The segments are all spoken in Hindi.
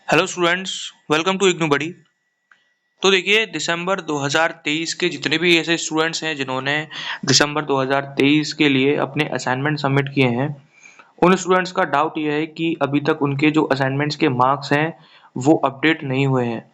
Hello students, welcome to IGNOU buddy. तो देखिए, दिसंबर 2023 के जितने भी ऐसे स्टूडेंट्स हैं जिन्होंने दिसंबर 2023 के लिए अपने असाइनमेंट सबमिट किए हैं, उन स्टूडेंट्स का डाउट ये है कि अभी तक उनके जो असाइनमेंट्स के मार्क्स हैं वो अपडेट नहीं हुए हैं।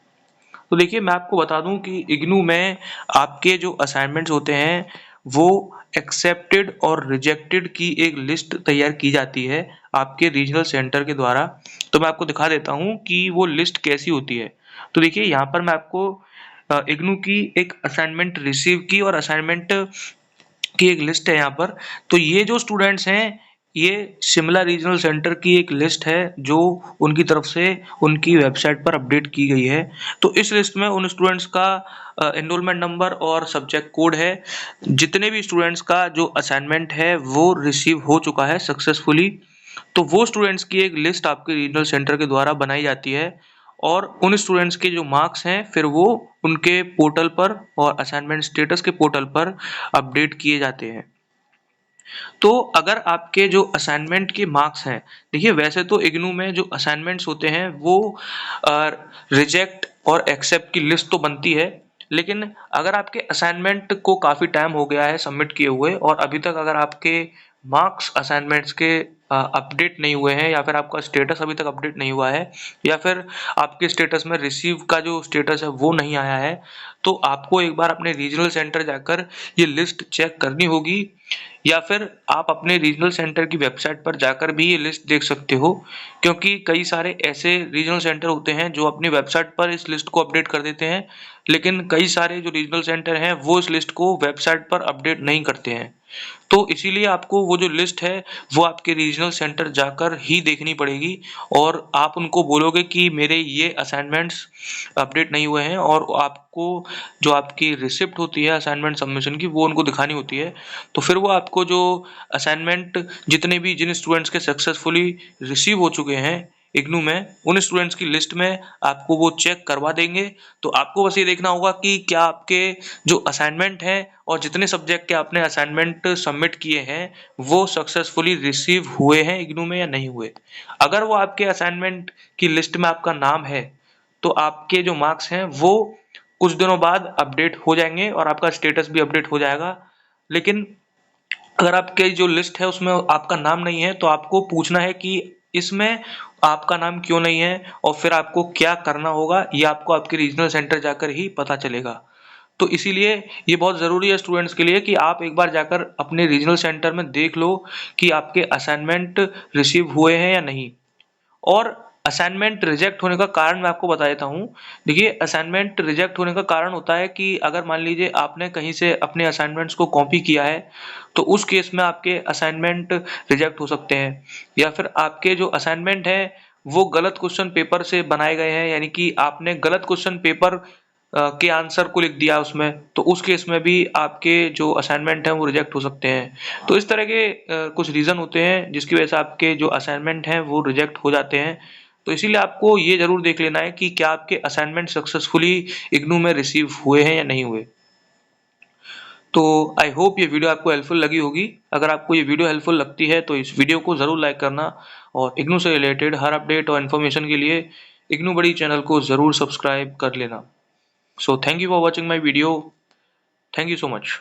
तो देखिए, मैं आपको बता दूं कि इग्नू में आपके जो असाइनमेंट्स होते हैं वो एक्सेप्टेड और रिजेक्टेड की एक लिस्ट तैयार की जाती है आपके रीजनल सेंटर के द्वारा। तो मैं आपको दिखा देता हूँ कि वो लिस्ट कैसी होती है। तो देखिए, यहाँ पर मैं आपको इग्नू की एक असाइनमेंट रिसीव की और असाइनमेंट की एक लिस्ट है यहाँ पर। तो ये जो स्टूडेंट्स हैं, ये शिमला रीजनल सेंटर की एक लिस्ट है जो उनकी तरफ से उनकी वेबसाइट पर अपडेट की गई है। तो इस लिस्ट में उन स्टूडेंट्स का एनरोलमेंट नंबर और सब्जेक्ट कोड है। जितने भी स्टूडेंट्स का जो असाइनमेंट है वो रिसीव हो चुका है सक्सेसफुली, तो वो स्टूडेंट्स की एक लिस्ट आपके रीजनल सेंटर के द्वारा बनाई जाती है और उन स्टूडेंट्स के जो मार्क्स हैं फिर वो उनके पोर्टल पर और असाइनमेंट स्टेटस के पोर्टल पर अपडेट किए जाते हैं। तो अगर आपके जो असाइनमेंट के मार्क्स हैं, देखिए वैसे तो इग्नू में जो असाइनमेंट्स होते हैं वो रिजेक्ट और एक्सेप्ट की लिस्ट तो बनती है, लेकिन अगर आपके असाइनमेंट को काफ़ी टाइम हो गया है सबमिट किए हुए और अभी तक अगर आपके मार्क्स असाइनमेंट्स के अपडेट नहीं हुए हैं या फिर आपका स्टेटस अभी तक अपडेट नहीं हुआ है या फिर आपके स्टेटस में रिसीव का जो स्टेटस है वो नहीं आया है, तो आपको एक बार अपने रीजनल सेंटर जाकर ये लिस्ट चेक करनी होगी या फिर आप अपने रीजनल सेंटर की वेबसाइट पर जाकर भी ये लिस्ट देख सकते हो। क्योंकि कई सारे ऐसे रीजनल सेंटर होते हैं जो अपनी वेबसाइट पर इस लिस्ट को अपडेट कर देते हैं, लेकिन कई सारे जो रीजनल सेंटर हैं वो इस लिस्ट को वेबसाइट पर अपडेट नहीं करते हैं। तो इसीलिए आपको वो जो लिस्ट है वो आपके रीजनल सेंटर जाकर ही देखनी पड़ेगी और आप उनको बोलोगे कि मेरे ये असाइनमेंट्स अपडेट नहीं हुए हैं और आपको जो आपकी रिसिप्ट होती है असाइनमेंट सबमिशन की वो उनको दिखानी होती है। तो फिर वो आपको जो असाइनमेंट जितने भी जिन स्टूडेंट्स के सक्सेसफुली रिसीव हो चुके हैं इग्नू में, उन स्टूडेंट्स की लिस्ट में आपको वो चेक करवा देंगे। तो आपको बस ये देखना होगा कि क्या आपके जो असाइनमेंट है और जितने सब्जेक्ट के आपने असाइनमेंट सबमिट किए हैं वो सक्सेसफुली रिसीव हुए हैं इग्नू में या नहीं हुए। अगर वो आपके असाइनमेंट की लिस्ट में आपका नाम है तो आपके जो मार्क्स हैं वो कुछ दिनों बाद अपडेट हो जाएंगे और आपका स्टेटस भी अपडेट हो जाएगा। लेकिन अगर आपके जो लिस्ट है उसमें आपका नाम नहीं है तो आपको पूछना है कि इसमें आपका नाम क्यों नहीं है और फिर आपको क्या करना होगा, ये आपको आपके रीजनल सेंटर जाकर ही पता चलेगा। तो इसीलिए ये बहुत ज़रूरी है स्टूडेंट्स के लिए कि आप एक बार जाकर अपने रीजनल सेंटर में देख लो कि आपके असाइनमेंट रिसीव हुए हैं या नहीं। और असाइनमेंट रिजेक्ट होने का कारण मैं आपको बता देता हूँ। देखिए, असाइनमेंट रिजेक्ट होने का कारण होता है कि अगर मान लीजिए आपने कहीं से अपने असाइनमेंट्स को कॉपी किया है, तो उस केस में आपके असाइनमेंट रिजेक्ट हो सकते हैं या फिर आपके जो असाइनमेंट हैं, वो गलत क्वेश्चन पेपर से बनाए गए हैं, यानी कि आपने गलत क्वेश्चन पेपर के आंसर को लिख दिया उसमें, तो उस केस में भी आपके जो असाइनमेंट हैं वो रिजेक्ट हो सकते हैं। तो इस तरह के कुछ रीज़न होते हैं जिसकी वजह से आपके जो असाइनमेंट हैं वो रिजेक्ट हो जाते हैं। तो इसीलिए आपको ये ज़रूर देख लेना है कि क्या आपके असाइनमेंट सक्सेसफुली इग्नू में रिसीव हुए हैं या नहीं हुए। तो आई होप ये वीडियो आपको हेल्पफुल लगी होगी। अगर आपको ये वीडियो हेल्पफुल लगती है तो इस वीडियो को ज़रूर लाइक करना और इग्नू से रिलेटेड हर अपडेट और इन्फॉर्मेशन के लिए इग्नू बड़ी चैनल को ज़रूर सब्सक्राइब कर लेना। So thank you for watching my video. Thank you so much.